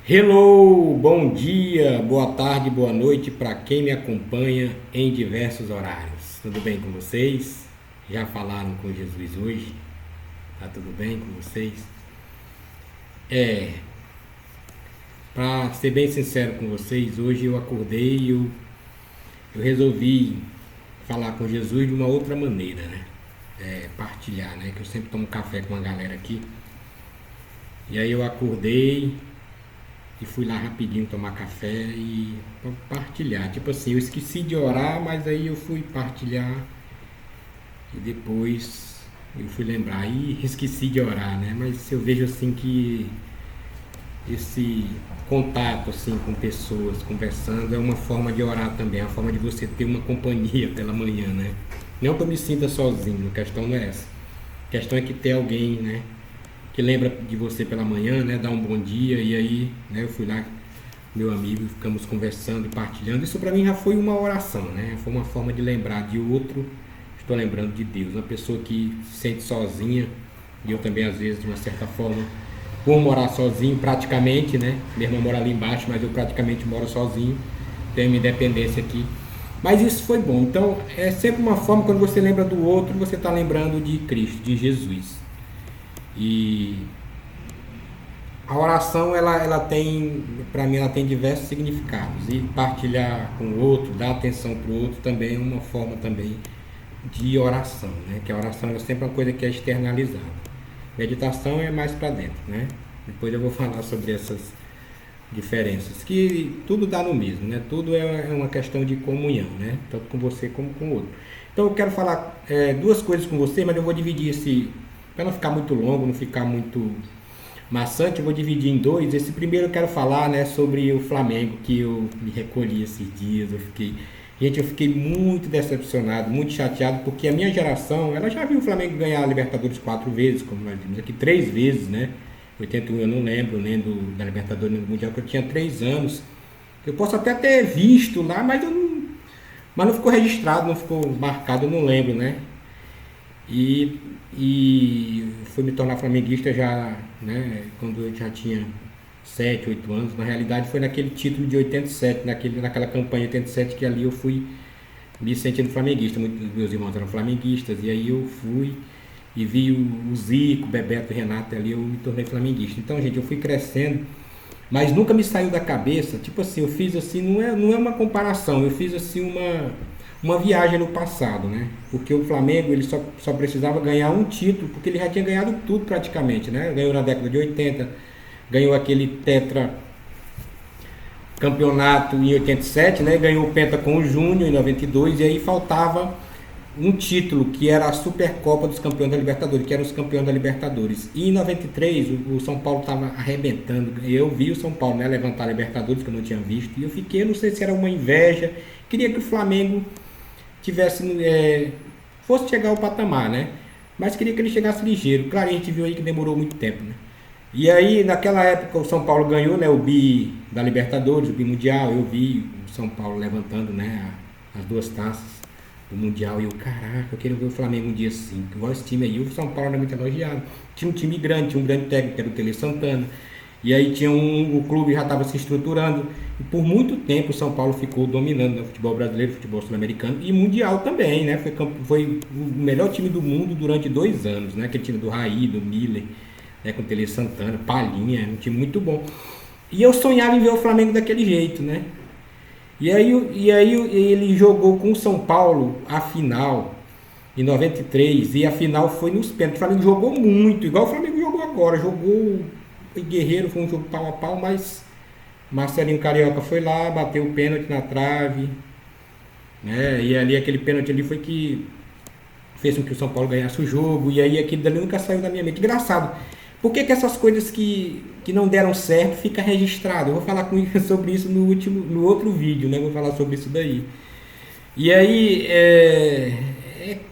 Hello, bom dia, boa tarde, boa noite para quem me acompanha em diversos horários. Tudo bem com vocês? Já falaram com Jesus hoje? Tá tudo bem com vocês? É, para ser bem sincero com vocês, hoje eu acordei e eu resolvi falar com Jesus de uma outra maneira, né? Partilhar, né? Que eu sempre tomo café com a galera aqui. E aí eu acordei e fui lá rapidinho tomar café e partilhar. Tipo assim, eu esqueci de orar, mas aí eu fui partilhar e depois eu fui lembrar e esqueci de orar, né? Mas eu vejo assim que esse contato assim com pessoas, conversando, é uma forma de orar também, é uma forma de você ter uma companhia pela manhã, né? Não que eu me sinta sozinho, a questão não é essa. A questão é que tem alguém, né? Que lembra de você pela manhã, né? Dá um bom dia e aí, né? Eu fui lá, meu amigo, ficamos conversando e partilhando. Isso para mim já foi uma oração, né? Foi uma forma de lembrar de outro. Estou lembrando de Deus, uma pessoa que se sente sozinha e eu também às vezes de uma certa forma, por morar sozinho praticamente, né? Minha irmã mora ali embaixo, mas eu praticamente moro sozinho, tenho minha independência aqui. Mas isso foi bom. Então é sempre uma forma, quando você lembra do outro, você está lembrando de Cristo, de Jesus. E a oração ela tem, para mim, ela tem diversos significados. E partilhar com o outro, dar atenção para o outro também é uma forma também de oração, né? Que a oração é sempre uma coisa que é externalizada. Meditação é mais para dentro, né? Depois eu vou falar sobre essas diferenças, que tudo dá no mesmo, né? Tudo é uma questão de comunhão, né? Tanto com você como com o outro. Então eu quero falar duas coisas com você, mas eu vou dividir esse, para não ficar muito longo, não ficar muito maçante, eu vou dividir em dois. Esse primeiro eu quero falar, né, sobre o Flamengo, que eu me recolhi esses dias, eu fiquei muito decepcionado, muito chateado, porque a minha geração, ela já viu o Flamengo ganhar a Libertadores 4 vezes, como nós vimos aqui, 3 vezes, né? 81 eu não lembro, nem da Libertadores nem do Mundial, que eu tinha 3 anos. Eu posso até ter visto lá, mas não ficou registrado, não ficou marcado, eu não lembro, né? E, e fui me tornar flamenguista já, né, quando eu já tinha 7 8 anos. Na realidade foi naquele título de 87, naquela campanha de 87, que ali eu fui me sentindo flamenguista. Muitos dos meus irmãos eram flamenguistas, e aí eu fui e vi o Zico, o Bebeto, o Renato ali, eu me tornei flamenguista. Então, gente, eu fui crescendo, mas nunca me saiu da cabeça, tipo assim, eu fiz assim, não é uma comparação, eu fiz assim uma viagem no passado, né? Porque o Flamengo ele só precisava ganhar um título, porque ele já tinha ganhado tudo praticamente, né? Ganhou na década de 80, ganhou aquele tetra campeonato em 87, né? Ganhou o penta com o Júnior em 92 e aí faltava um título que era a Supercopa dos Campeões da Libertadores, que eram os campeões da Libertadores. E em 93 o São Paulo estava arrebentando. Eu vi o São Paulo, né, levantar a Libertadores que eu não tinha visto e eu fiquei, não sei se era uma inveja, queria que o Flamengo tivesse fosse chegar ao patamar, né? Mas queria que ele chegasse ligeiro. Claro, a gente viu aí que demorou muito tempo, né? E aí, naquela época, o São Paulo ganhou, né, o bi da Libertadores, o bi mundial. Eu vi o São Paulo levantando, né, as duas taças do mundial. E eu, caraca, eu quero ver o Flamengo um dia assim. Igual esse time aí, o São Paulo era muito elogiado. Tinha um time grande, tinha um grande técnico, que era o Tele Santana. E aí o clube já estava se estruturando. E por muito tempo o São Paulo ficou dominando, né, o futebol brasileiro, o futebol sul-americano e mundial também, né? Foi o melhor time do mundo durante 2 anos, né? Aquele time do Raí, do Miller, né? Com o Tele Santana, Palhinha, um time muito bom. E eu sonhava em ver o Flamengo daquele jeito, né? E aí ele jogou com o São Paulo a final em 93 e a final foi nos pênaltis. O Flamengo jogou muito, igual o Flamengo jogou agora, jogou Guerreiro, foi um jogo pau a pau, mas Marcelinho Carioca foi lá, bateu o pênalti na trave, né? E ali aquele pênalti ali foi que fez com que o São Paulo ganhasse o jogo, e aí aquilo dali nunca saiu da minha mente. Engraçado, por que essas coisas que não deram certo fica registrado? Eu vou falar sobre isso no outro vídeo, né? Vou falar sobre isso daí. E aí,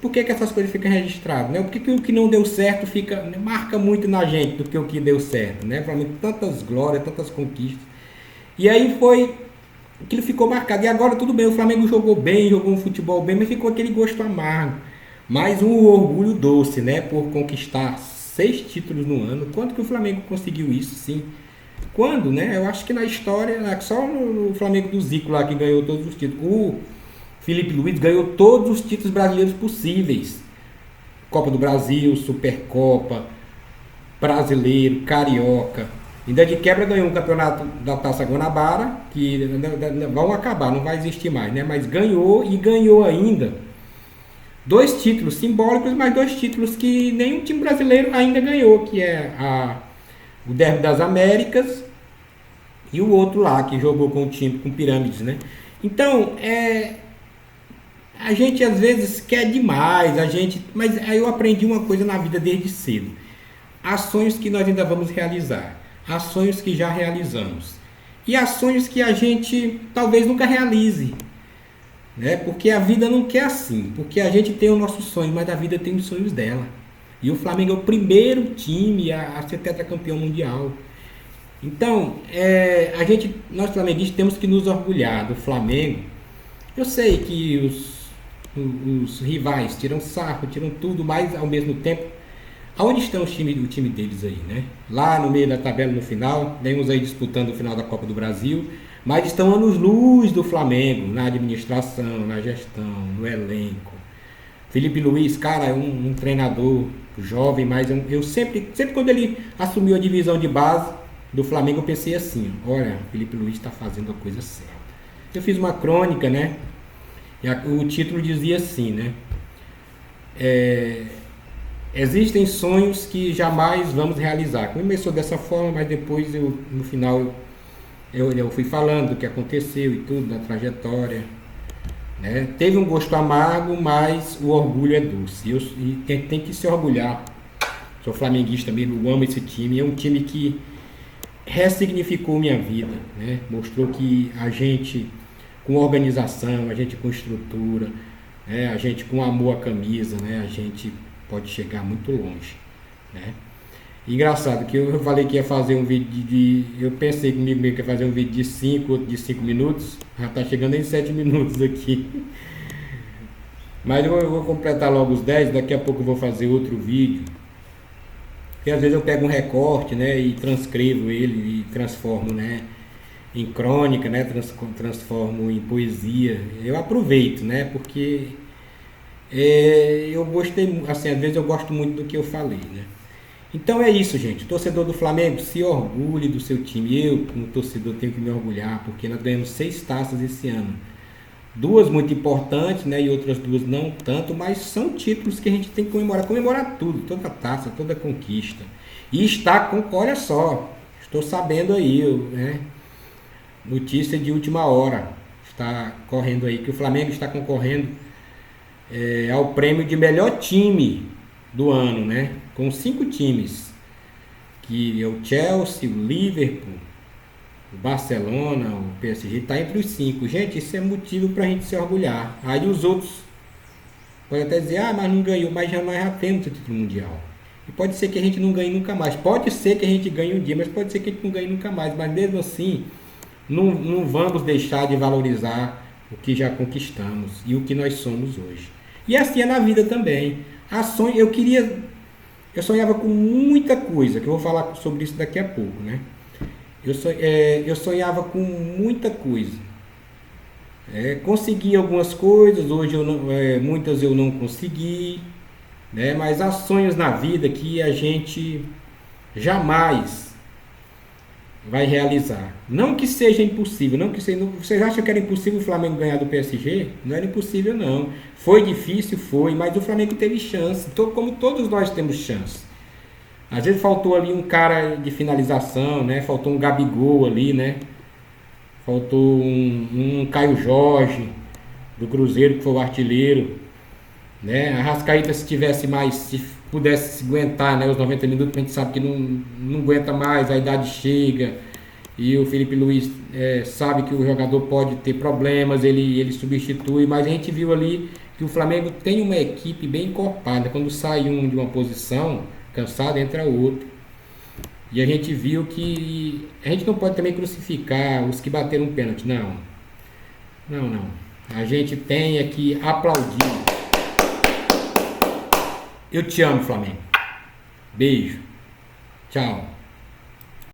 por que essas coisas ficam registradas, né? Por que o que não deu certo marca muito na gente do que o que deu certo, né? Para mim, tantas glórias, tantas conquistas. E aí aquilo ficou marcado. E agora tudo bem, o Flamengo jogou bem, jogou um futebol bem, mas ficou aquele gosto amargo. Mais um orgulho doce, né? Por conquistar 6 títulos no ano. Quanto que o Flamengo conseguiu isso, sim? Quando, né? Eu acho que na história, né, só no Flamengo do Zico lá que ganhou todos os títulos. O Felipe Luiz ganhou todos os títulos brasileiros possíveis. Copa do Brasil, Supercopa, Brasileiro, Carioca. Ainda de quebra ganhou um campeonato da Taça Guanabara, que vão acabar, não vai existir mais, né? Mas ganhou e ganhou ainda 2 títulos simbólicos, mas 2 títulos que nenhum time brasileiro ainda ganhou, que é o Derby das Américas e o outro lá, que jogou com o time, com Pirâmides, né? Então, a gente às vezes quer demais, mas aí eu aprendi uma coisa na vida desde cedo. Há sonhos que nós ainda vamos realizar, há sonhos que já realizamos e há sonhos que a gente talvez nunca realize, né? Porque a vida não quer assim, porque a gente tem o nosso sonho, mas a vida tem os sonhos dela. E o Flamengo é o primeiro time a ser tetracampeão mundial. Então, nós flamenguistas temos que nos orgulhar do Flamengo. Eu sei que os rivais tiram sarro, tiram tudo, mas ao mesmo tempo, aonde estão o time deles aí, né? Lá no meio da tabela, no final, vemos aí disputando o final da Copa do Brasil, mas estão anos-luz do Flamengo, na administração, na gestão, no elenco. Felipe Luiz, cara, é um treinador jovem, mas eu sempre quando ele assumiu a divisão de base do Flamengo, eu pensei assim, olha, Felipe Luiz está fazendo a coisa certa. Eu fiz uma crônica, né? O título dizia assim, né? Existem sonhos que jamais vamos realizar. Começou dessa forma, mas depois no final eu fui falando do que aconteceu e tudo, da trajetória, né? Teve um gosto amargo, mas o orgulho é doce. E tem que se orgulhar. Sou flamenguista mesmo, eu amo esse time. É um time que ressignificou minha vida, né? Mostrou que a gente com organização, a gente com estrutura, né? A gente com amor à camisa, né? A gente pode chegar muito longe, né? Engraçado que eu falei que ia fazer um vídeo eu pensei comigo mesmo que ia fazer um vídeo de 5, outro de 5 minutos, já está chegando em 7 minutos aqui. Mas eu vou completar logo os 10, daqui a pouco eu vou fazer outro vídeo. Porque às vezes eu pego um recorte, né, e transcrevo ele e transformo, né, em crônica, né, transformo em poesia. Eu aproveito, né, porque eu gostei, assim, às vezes eu gosto muito do que eu falei, né. Então é isso, gente. O torcedor do Flamengo, se orgulhe do seu time. Eu, como torcedor, tenho que me orgulhar, porque nós ganhamos 6 taças esse ano. 2 muito importantes, né, e outras 2 não tanto, mas são títulos que a gente tem que comemorar tudo, toda taça, toda conquista. E está com, olha só, estou sabendo aí, né, notícia de última hora, está correndo aí, que o Flamengo está concorrendo ao prêmio de melhor time do ano, né, com 5 times, que é o Chelsea, o Liverpool, o Barcelona, o PSG, está entre os 5. Gente, isso é motivo para a gente se orgulhar. Aí os outros podem até dizer, mas não ganhou, mas nós já temos o título mundial. E pode ser que a gente não ganhe nunca mais. Pode ser que a gente ganhe um dia, mas pode ser que a gente não ganhe nunca mais. Mas mesmo assim, não vamos deixar de valorizar o que já conquistamos e o que nós somos hoje. E assim é na vida também. Eu sonhava com muita coisa, que eu vou falar sobre isso daqui a pouco, né? Eu sonhava com muita coisa. Consegui algumas coisas, hoje muitas eu não consegui, né? Mas há sonhos na vida que a gente jamais vai realizar. Não que seja impossível, vocês acham que era impossível o Flamengo ganhar do PSG? Não era impossível, não. Foi difícil, mas o Flamengo teve chance, como todos nós temos chance. Às vezes faltou ali um cara de finalização, né? Faltou um Gabigol ali, né? Faltou um Caio Jorge do Cruzeiro, que foi o artilheiro, né? A Arrascaeta, se pudesse se aguentar, né, os 90 minutos, a gente sabe que não aguenta mais, a idade chega. E o Felipe Luiz sabe que o jogador pode ter problemas, ele substitui, mas a gente viu ali que o Flamengo tem uma equipe bem encorpada. Quando sai um de uma posição cansado, entra outro. E a gente viu que a gente não pode também crucificar os que bateram um pênalti. Não. A gente tem que aplaudir. Eu te amo, Flamengo. Beijo. Tchau.